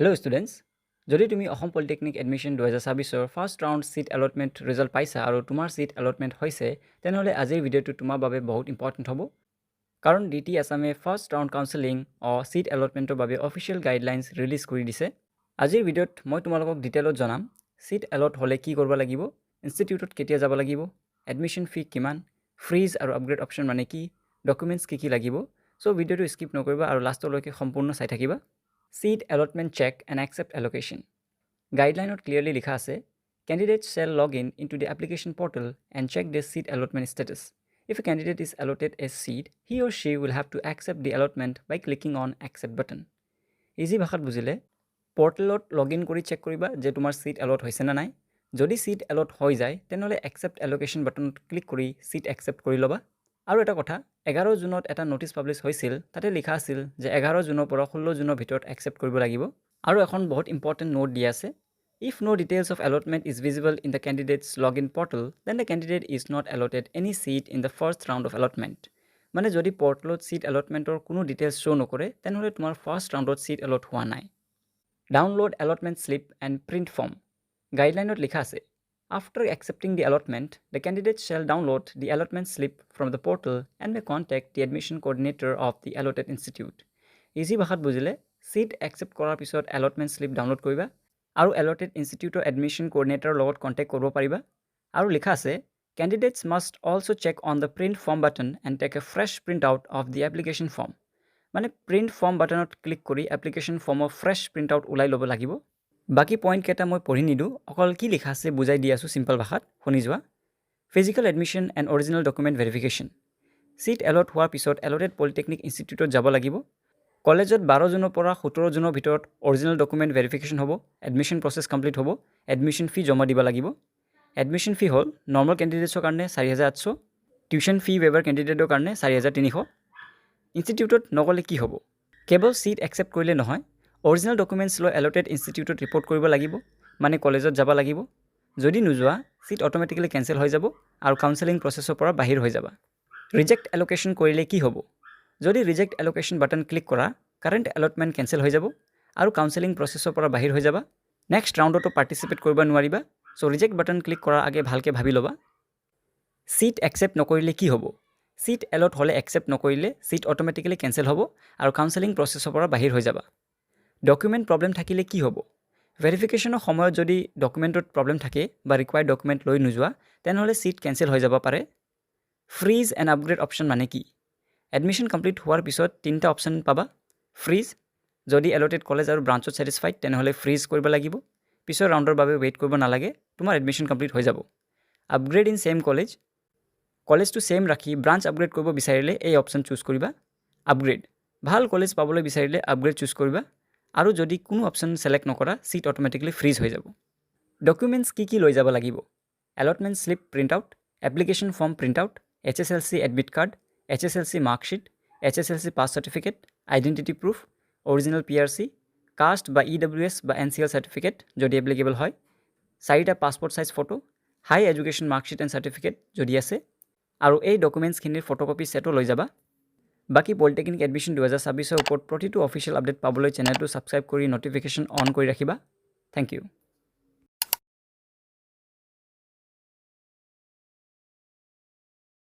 Hello students, যদি তুমি Assam polytechnic admission 2024 first round seat allotment result পাইছা আৰু তোমাৰ সিট এলটমেণ্ট হৈছে তেনেহ'লে আজিৰ ভিডিঅ'টো তোমাৰ বাবে বহুত ইম্পৰ্টেণ্ট হ'ব কাৰণ ডিটি আছামে ফাৰ্ষ্ট ৰাউণ্ড কাউন্সেলিং সিট এলটমেণ্টৰ বাবে অফিচিয়েল গাইডলাইনছ ৰিলিজ কৰি দিছে। আজিৰ ভিডিঅ'ত মই তোমালোকক ডিটেইলত জনাম সিট এলট হ'লে কি কৰিব লাগিব, ইনষ্টিটিউটত কেতিয়া যাব লাগিব, এডমিশ্যন ফি কিমান, ফ্ৰিজ আৰু আপগ্ৰেড অপশ্যন মানে কি, ডকুমেণ্টছ কি লাগিব। চ' ভিডিঅ'টো স্কিপ নকৰিবা আৰু লাষ্টলৈকে সম্পূৰ্ণ চাই থাকিবা। Seat allotment check and accept allocation. Guideline clearly likha ase, candidates shall log into the application portal and check their seat allotment status. If a candidate is allotted a seat, he or she will have to accept the allotment by clicking on accept button. Easy bhashat bujile, portalot login kori check koriba je tumar seat allot hoise na nai. Jodi seat allot hoi jay, tenhole accept allocation button click kori seat accept kori loba. আৰু এটা কথা 11 জুনত এটা notice publish হৈছিল, তাতে লিখা আছিল যে 11 জুনৰ পৰা 16 জুনৰ ভিতৰত একচেপ্ট কৰিব লাগিব। আৰু এখন বহুত ইম্পৰ্টেণ্ট নোট দিয়া আছে, if no details of allotment is visible in the candidates log in portal then the candidate is not allotted any seat in the first round of allotment. মানে যদি পৰ্টেলত চিট এলটমেণ্টৰ কোনো ডিটেইলছ শ্ব' নকৰে তেনেহ'লে তোমাৰ first ৰাউণ্ডত seat allot হোৱা নাই। Download allotment slip and print form. গাইডলাইনত লিখা আছে, after accepting the allotment, the candidate shall download the allotment slip from the portal and may contact the admission coordinator of the allotted institute. Easy bhashat bujile, seat accept korar pisot allotment slip download koriba aru allotted institute admission coordinator logot contact korbo pariba. Aru likha ase, candidates must also check on the print form button and take a fresh printout of the application form. Mane print form buttonot click kori application form of fresh printout ulai lobo lagibo. বাকি point কেইটা মই পঢ়ি নিদোঁ, অকল কি লিখা আছে বুজাই দি আছোঁ চিম্পল ভাষাত, শুনি যোৱা। Physical admission and original document verification. Seat allot হোৱাৰ পিছত এলটেড পলিটেকনিক ইনষ্টিটিউটত যাব লাগিব। কলেজত 12 জুনৰ পৰা 17 জুনৰ ভিতৰত অৰিজিনেল ডকুমেণ্ট ভেৰিফিকেশ্যন হ'ব, এডমিশ্যন প্ৰচেছ কমপ্লিট হ'ব, এডমিশ্যন ফি জমা দিব লাগিব। এডমিশ্যন ফি হ'ল নৰ্মেল কেণ্ডিডেটছৰ কাৰণে 4,800, টিউশ্যন ফি ৱেইভাৰ কেণ্ডিডেটৰ কাৰণে 4,300। ইনষ্টিটিউটত নগ'লে কি হ'ব? কেৱল চিট একচেপ্ট কৰিলে নহয়, অৰিজিনেল ডকুমেণ্টছ লৈ এলটেড ইনষ্টিটিউটত ৰিপৰ্ট কৰিব লাগিব, মানে কলেজত যাব লাগিব। যদি নোযোৱা চিট অট'মেটিকেলি কেঞ্চেল হৈ যাব আৰু কাউন্সেলিং প্ৰচেছৰ পৰা বাহিৰ হৈ যাবা। ৰিজেক্ট এল'কেশ্যন কৰিলে কি হ'ব? যদি ৰিজেক্ট এল'কেশ্যন বাটন ক্লিক কৰা, কাৰেণ্ট এলটমেণ্ট কেঞ্চেল হৈ যাব আৰু কাউন্সেলিং প্ৰচেছৰ পৰা বাহিৰ হৈ যাবা। নেক্সট ৰাউণ্ডতো পাৰ্টিচিপেট কৰিব নোৱাৰিবা। চ' ৰিজেক্ট বাটন ক্লিক কৰাৰ আগে ভালকৈ ভাবি ল'বা। চিট একচেপ্ট নকৰিলে কি হ'ব? চিট এলট হ'লে একচেপ্ট নকৰিলে চিট অট'মেটিকেলি কেঞ্চেল হ'ব আৰু কাউন্সেলিং প্ৰচেছৰ পৰা বাহিৰ হৈ যাবা। ডকুমেণ্ট প্ৰব্লেম থাকিলে কি হ'ব? ভেৰিফিকেশ্যনৰ সময়ত যদি ডকুমেণ্টত প্ৰব্লেম থাকে বা ৰিকুৱাৰ্ড ডকুমেণ্ট লৈ নোযোৱা তেনেহ'লে চিট কেঞ্চেল হৈ যাব পাৰে। ফ্ৰিজ এণ্ড আপগ্ৰেড অপশ্যন মানে কি? এডমিশ্যন কমপ্লিট হোৱাৰ পিছত 3টা অপশ্যন পাবা। ফ্ৰিজ, যদি এলটেড কলেজ আৰু ব্ৰাঞ্চত ছেটিছফাইড তেনেহ'লে ফ্ৰিজ কৰিব লাগিব, পিছৰ ৰাউণ্ডৰ বাবে ৱেইট কৰিব নালাগে, তোমাৰ এডমিশ্যন কমপ্লিট হৈ যাব। আপগ্ৰেড ইন ছেইম কলেজ, কলেজটো ছেইম ৰাখি ব্ৰাঞ্চ আপগ্ৰেড কৰিব বিচাৰিলে এই অপশ্যন চুজ কৰিবা। আপগ্ৰেড, ভাল কলেজ পাবলৈ বিচাৰিলে আপগ্ৰেড চুজ কৰিবা। আৰু যদি কোনো অপশ্যন ছিলেক্ট নকৰা চিট অট'মেটিকেলি ফ্ৰিজ হৈ যাব। ডকুমেণ্টছ কি লৈ যাব লাগিব? Allotment slip print out, application form print out, HSLC admit card, HSLC marksheet, HSLC pass certificate, identity proof, original PRC, caste বা EWS বা NCL চাৰ্টিফিকেট যদি এপ্লিকেবল হয়, 4টা passport size photo, high education marksheet and certificate যদি আছে, আৰু এই ডকুমেণ্টছখিনিৰ photocopy ছেটো লৈ যাবা। বাকী পলিটেকনিক এডমিশ্যন 2024 ওপৰত প্ৰতিটো অফিচিয়েল আপডেট পাবলৈ চেনেলটো ছাবস্ক্ৰাইব কৰি ন'টিফিকেশ্যন অন কৰি ৰাখিবা। Thank U.